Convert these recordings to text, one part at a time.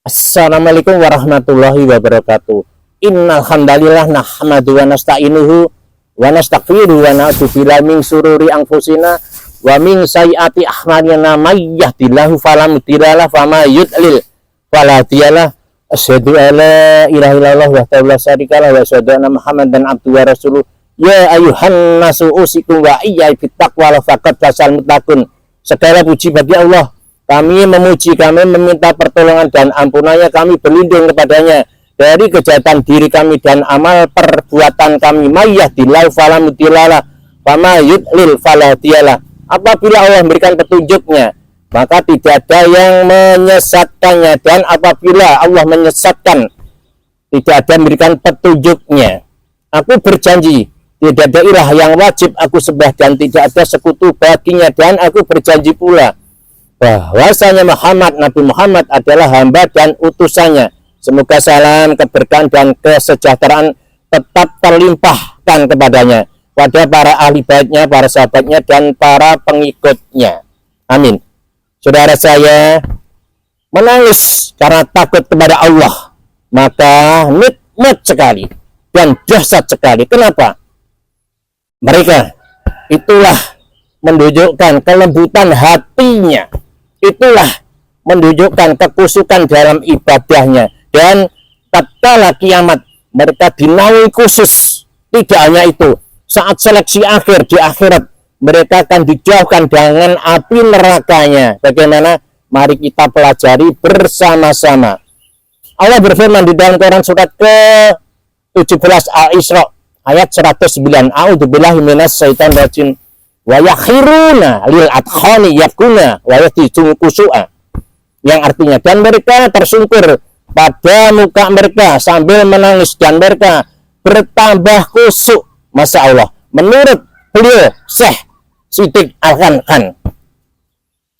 Assalamualaikum warahmatullahi wabarakatuh. Innal hamdalillah nahmadu wa nasta'inuhu wa nastaghfiruhu wa na'udzu billahi min syururi anfusina wa min sayyiati a'malina may yahdihillahu fala mudilla lahu wa may yudlil fala hadiyalah. Asyhadu an la ilaha illallah wahdahu la syarika lahu wa asyhadu anna Muhammadan abduhu wa rasuluh. Ya ayyuhan nasu usikum wa iyya bittaqwa faqad fasal muttaqun. Segala puji bagi Allah. Kami memuji, kami meminta pertolongan dan ampunannya, kami berlindung kepadanya dari kejahatan diri kami dan amal perbuatan kami. May yahdihillahu fala mudilla lahu wa may yudlil fala hadiyalah. Apabila Allah memberikan petunjuknya, maka tidak ada yang menyesatkannya, dan apabila Allah menyesatkan, tidak ada yang memberikan petunjuknya. Aku berjanji, tidak ada ilah yang wajib aku sembah dan tidak ada sekutu baginya, dan aku berjanji pula bahwasanya Nabi Muhammad adalah hamba dan utusannya. Semoga salam, keberkahan dan kesejahteraan tetap terlimpahkan kepadanya, pada para ahli baitnya, para sahabatnya, dan para pengikutnya. Amin. Saudara saya menangis karena takut kepada Allah, maka nikmat sekali dan dahsyat sekali. Kenapa? Mereka itulah menunjukkan kelembutan hatinya, itulah menunjukkan kekusukan dalam ibadahnya, dan tatkala kiamat mereka dinaungi khusus. Tidak hanya itu, saat seleksi akhir di akhirat mereka akan dijauhkan dengan api nerakanya. Bagaimana? Mari kita pelajari bersama-sama. Allah berfirman di dalam Quran surat ke-17 Al-Isra ayat 109. A'udzubillahi minasyaitonir rajim. Wa yakhiruna lil adkhani yakuna wa yatijum kusu'a, yang artinya dan mereka tersungkur pada muka mereka sambil menangis dan mereka bertambah kusuk. Masya Allah, menurut beliau Syekh Siddiq Al-Khan,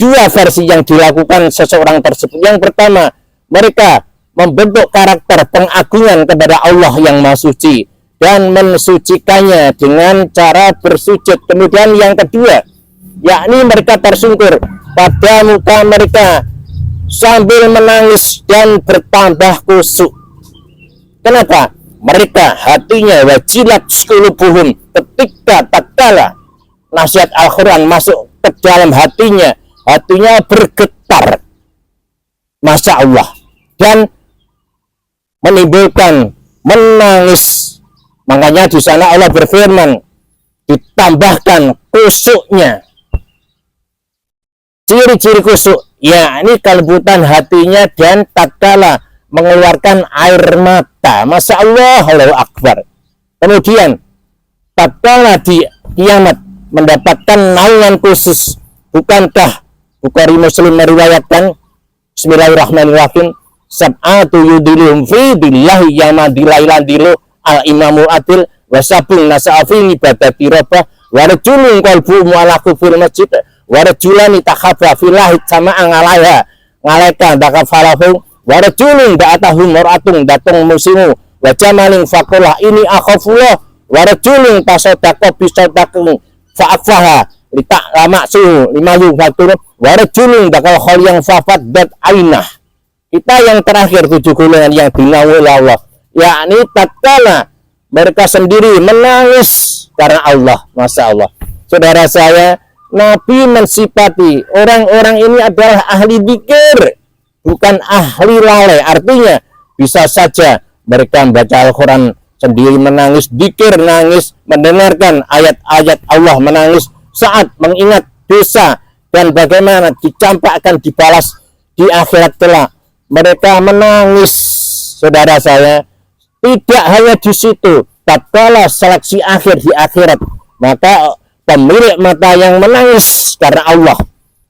dua versi yang dilakukan seseorang tersebut. Yang pertama, mereka membentuk karakter pengagungan kepada Allah yang Maha Suci dan mensucikannya dengan cara bersujud. Kemudian yang kedua, yakni mereka tersungkur pada muka mereka sambil menangis dan bertambah kusuk. Kenapa? Mereka hatinya wajilat qulubuhum, ketika tatkala nasihat Al-Quran masuk ke dalam hatinya, hatinya bergetar, Masya Allah, dan menimbulkan menangis. Makanya di sana Allah berfirman, ditambahkan kusuknya. Ciri-ciri kusuk, yakni kelembutan hatinya dan tatkala mengeluarkan air mata. Masya Allah, Allahu Akbar. Kemudian tatkala di kiamat mendapatkan naungan khusus. Bukankah Bukhari Muslim meriwayatkan, Bismillahirrahmanirrahim, sab'atu yudilum fi billahi yamadilailan dilu al-imamul adil wasabun nasa'afin ibadati robah warajulun kolbu mu'alaku fil masjid warajulani takhabra filahid sama angalaya ngalaika dakafalahu warajulun da'atahum muratun datung musimu wajamaling fakulah ini akhafullah warajulun tasodako bisodakung fa'akfaha litak lama suhu limayu fatur warajulun dakal khol yang fafad dat ainah. Kita yang terakhir 7 golongan yang dinaungi Allah, yakni tatkala mereka sendiri menangis karena Allah. Masya Allah. Saudara saya, Nabi mensifati orang-orang ini adalah ahli dzikir, bukan ahli lalai. Artinya bisa saja mereka membaca Al-Quran sendiri menangis, dzikir nangis, mendengarkan ayat-ayat Allah menangis saat mengingat dosa dan bagaimana dicampakkan dibalas di akhirat kelak. Mereka menangis. Saudara saya, tidak hanya di situ, tatkala seleksi akhir di akhirat, maka pemilik mata yang menangis karena Allah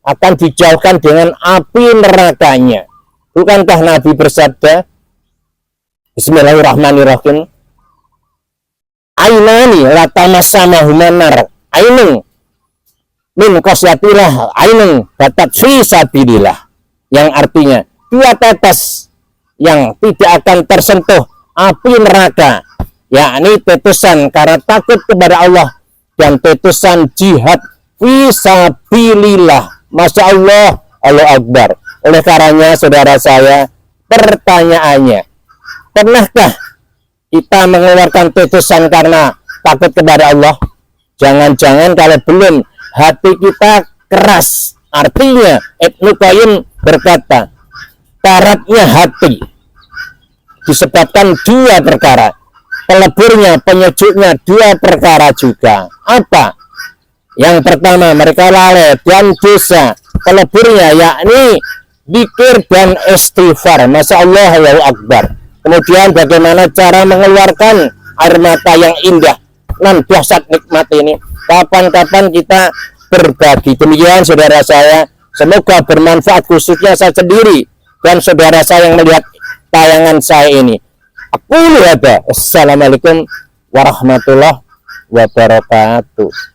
akan dijauhkan dengan api nerakanya. Bukankah Nabi bersabda, Bismillahirrahmanirrahim, ainani latamassama humanar ainun min qasyatillah ainun batat fi sabilillah, yang artinya dua tetes yang tidak akan tersentuh api neraka, yakni tetesan karena takut kepada Allah dan tetesan jihad fisabilillah. Masya Allah, Allah Akbar. Oleh karenanya saudara saya, Pertanyaannya, pernahkah kita mengeluarkan tetesan karena takut kepada Allah? Jangan-jangan kalau belum, hati kita keras. Artinya Ibnu Qayyim berkata, karatnya hati disebabkan dua perkara. Peleburnya, penyejuknya dua perkara juga. Apa? Yang pertama, mereka lalai dan dosa. Peleburnya yakni zikir dan istighfar. Masya Allah, Allahu Akbar. Kemudian bagaimana cara mengeluarkan air mata yang indah dan dahsyat nikmat ini. Kapan-kapan kita berbagi. Demikian saudara saya, semoga bermanfaat khususnya saya sendiri dan saudara saya yang melihat tayangan saya ini. Aku lihat. Assalamualaikum warahmatullahi wabarakatuh.